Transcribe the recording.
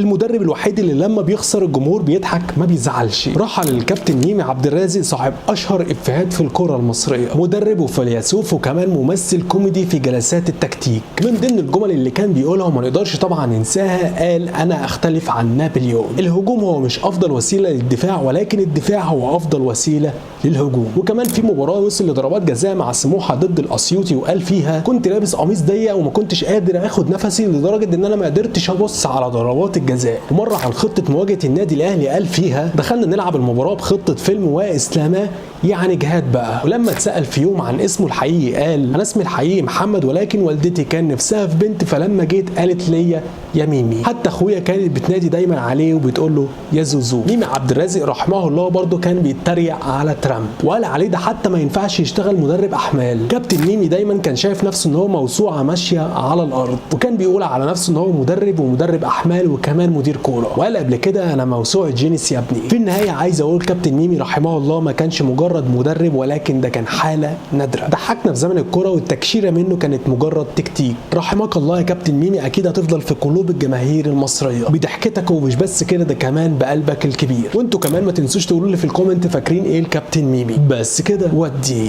المدرب الوحيد اللي لما بيخسر الجمهور بيضحك ما بيزعلش. رحل الكابتن ميمي عبد الرازق صاحب اشهر افيهات في الكره المصريه، مدرب وفيلسوف وكمان ممثل كوميدي في جلسات التكتيك. من ضمن الجمل اللي كان بيقولها وما نقدرش طبعا ننساها، قال انا اختلف عن نابليون، الهجوم هو مش افضل وسيله للدفاع ولكن الدفاع هو افضل وسيله للهجوم. وكمان في مباراه وصل لضربات جزاء مع سموحه ضد الاسيوطي وقال فيها كنت لابس قميص ضيق وما كنتش قادر اخد نفسي لدرجه ان انا ما قدرتش ابص على ضربات الجزاء. ومره عن خطه مواجهه النادي الاهلي قال فيها دخلنا نلعب المباراه بخطه فيلم واسلامه يعني جهاد بقى. ولما اتسال في يوم عن اسمه الحقيقي قال انا اسمي الحقيقي محمد ولكن والدتي كان نفسها في بنت فلما جيت قالت ليا يا ميمي. حتى اخويا كانت بتنادي دايما عليه وبتقول له يا زوزو. ميمي عبد الرازق رحمه الله برضه كان بيتريق على ترامب وقال عليه ده حتى ما ينفعش يشتغل مدرب احمال. كابتن ميمي دايما كان شايف نفسه ان هو موسوعه ماشيه على الارض، وكان بيقول على نفسه ان هو مدرب ومدرب احمال وكمان مدير كوره، وقال قبل كده انا موسوعه جينيس يا ابني. في النهايه عايز اقول كابتن ميمي رحمه الله ما كانش مجرد مدرب ولكن ده كان حاله نادره. ضحكنا في زمن الكوره والتكشيره منه كانت مجرد تكتيك. رحمك الله يا كابتن ميمي، اكيد هتفضل في قلوب الجماهير المصريه بضحكتك ومش بس كده ده كمان بقلبك الكبير. وانتوا كمان ما تنسوش تقولوا لي في الكومنت فاكرين ايه الكابتن ميمي. بس كده ودي